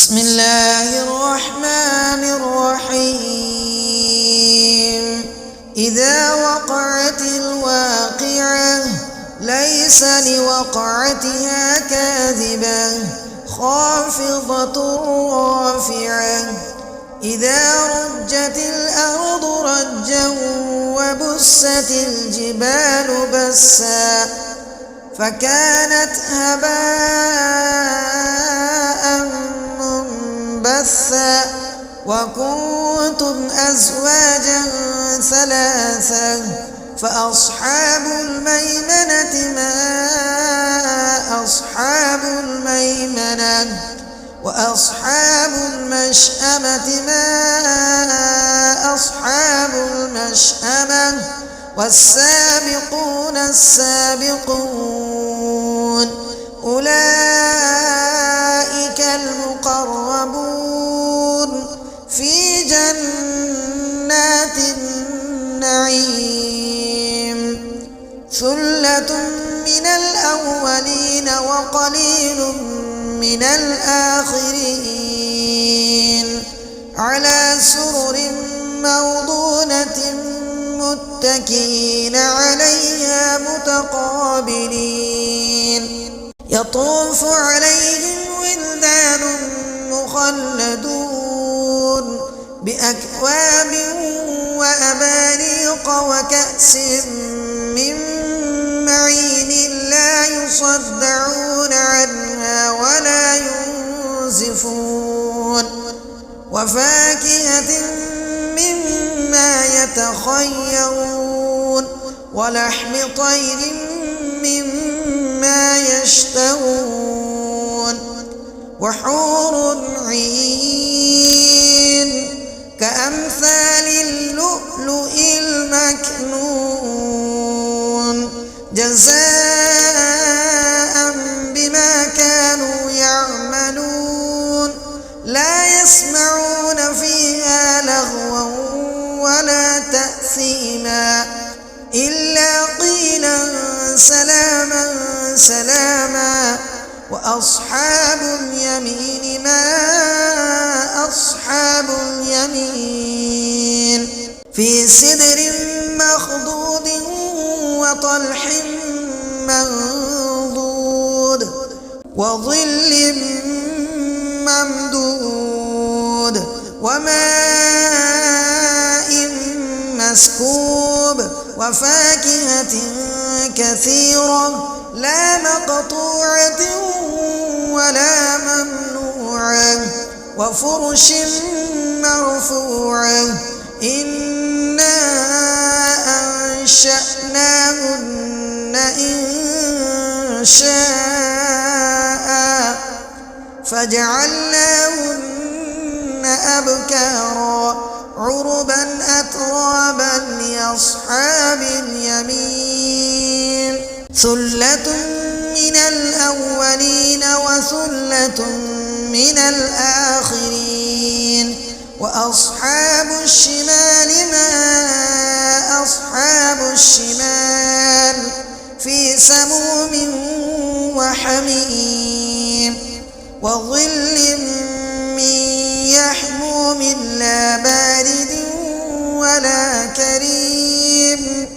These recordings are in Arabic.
بسم الله الرحمن الرحيم إذا وقعت الواقعة ليس لوقعتها كاذبة خافضة رافعة إذا رجت الأرض رجا وبست الجبال بسا فكانت هباء منبثا وكنتم أزواجا ثلاثا فأصحاب الميمنة ما أصحاب الميمنة وأصحاب المشأمة ما أصحاب المشأمة والسابقون السابقون أولئك المقربون في جنات النعيم ثلة من الأولين وقليل من الآخرين على سرر موضونة متكئين عليها متقابلين يطوف عليهم ولدان مخلدون بأكواب وأباريق وكأس من معين لا يصدعون عنها ولا ينزفون وفاكهة مما يتخيرون ولحم طير مما يشتهون وحور عين كأمثال اللؤلؤ المكنون جزاء بما كانوا يعملون لا يسمعون فيها لغوا ولا تأثيما إلا قيلا سلاما سلاما وأصحاب اليمين ما أصحاب اليمين في سدر مخضود وطلح منضود وظل ممدود وماء مسكوب وفاكهة كثيرة لا مقطوعة ولا ممنوعة وفرش مرفوعة إنا أنشأناهن إن شاء فجعلناهن أبكارا عربا أترابا لأصحاب اليمين ثلة من الأولين وثلة من الآخرين وأصحاب الشمال ما أصحاب الشمال في سموم وحميم وظل من يحموم لا بارد ولا كريم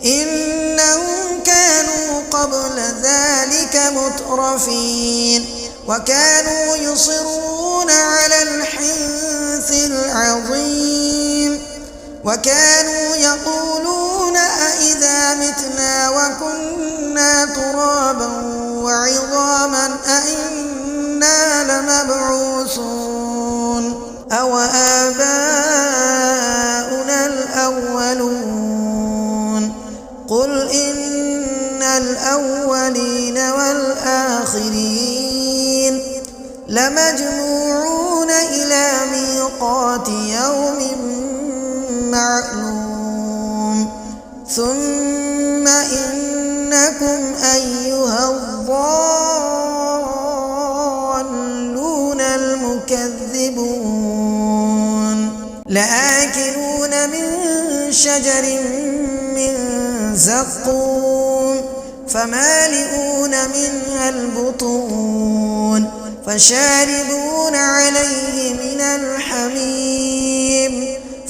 إنهم كانوا قبل ذلك مترفين وكانوا يصرون على الحنث العظيم وكانوا يقولون أئذا متنا وكنا ترابا وعظاما أئنا لمبعوثون أو آباؤنا الأولون قل إن الأولين والآخرين لمجموعون إلى ميقات يوم معلوم ثم إنكم أيها الضالون المكذبون لآكلون من شجر من زقوم فمالئون منها البطون فشاربون على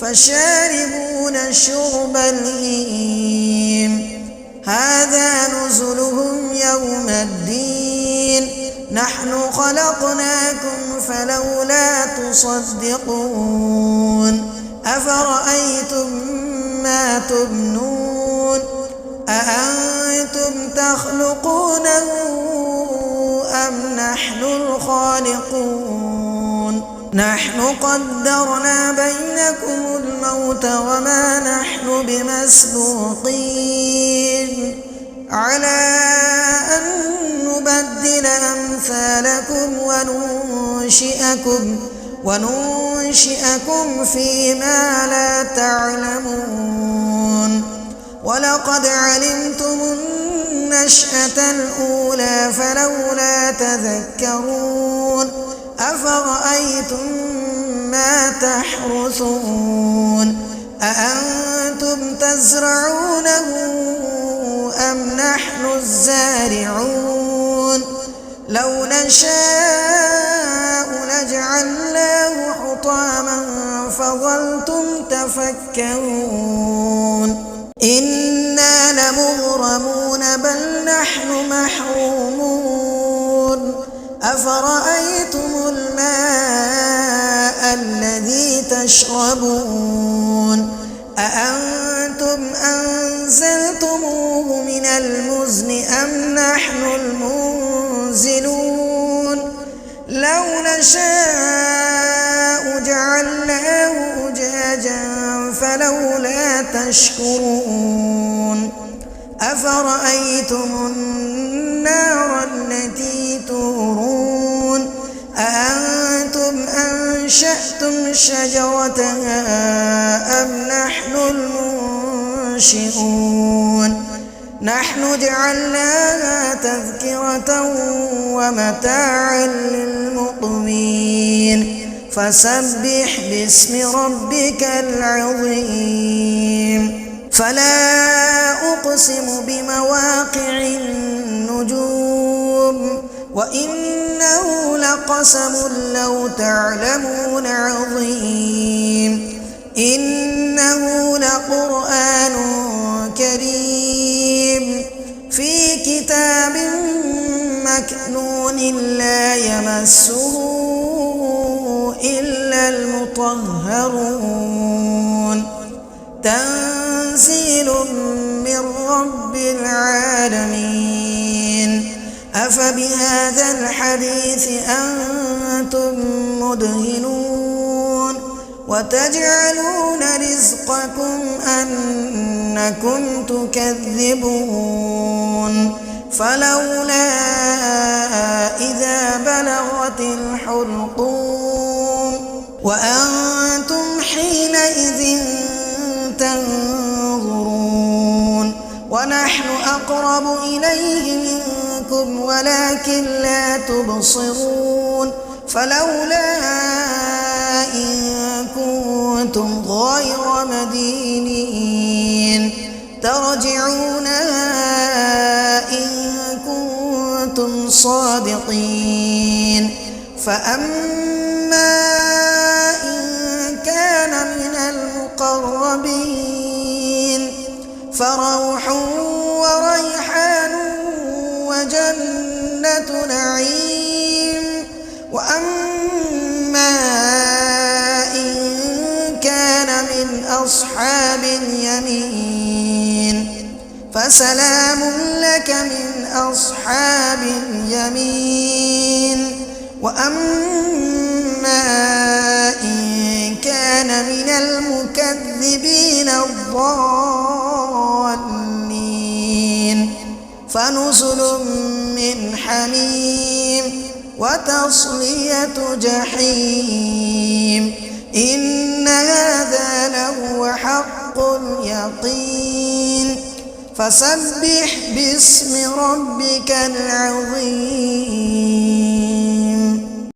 فشاربون شرب الهيم هذا نزلهم يوم الدين نحن خلقناكم فلولا تصدقون أفرأيتم ما تمنون أأنتم تخلقونه أم نحن الخالقون نحن قدرنا بينكم الموت وما نحن بمسبوقين على أن نبدل أمثالكم وننشئكم فيما لا تعلمون ولقد علمتم النشأة الأولى فلولا تذكرون أفرأيتم ما تحرثون أأنتم تزرعونه أم نحن الزارعون لو نشاء لجعلناه حطاما فظلتم تفكرون إنا لمغرمون بل نحن محرومون أفرأيتم الماء الذي تشربون أأنتم أنزلتموه من المزن أم نحن المنزلون لو نشاء جعلناه أجاجا فلولا تشكرون أفرأيتم النار التي تورون أأنتم أنشأتم شجرتها أم نحن المنشئون نحن جعلناها تذكرة ومتاعا للمقوين فسبح باسم ربك العظيم فلا أقسم بمواقع النجوم وإنه لقسم لو تعلمون عظيم إنه لقرآن كريم في كتاب مكنون لا يمسه إلا المطهرون تنزيل من رب العالمين أفبهذا الحديث أنتم مدهنون وتجعلون رزقكم أنكم تكذبون فلولا إذا بلغت الحلقوم وأنتم حينئذ تنظرون ونحن أقرب إليه منكم ولكن لا تبصرون فلولا إن كنتم غير مدينين ترجعونها إن كنتم صادقين فأما إن كان من المقربين فروح وريحان وجنة نعيم وأما إن كان من أصحاب اليمين فسلام لك من أصحاب اليمين وأما إن كان من المكذبين الضالين فنزل من حميم وتصلية جحيم إن هذا لهو حق اليقين فسبح باسم ربك العظيم.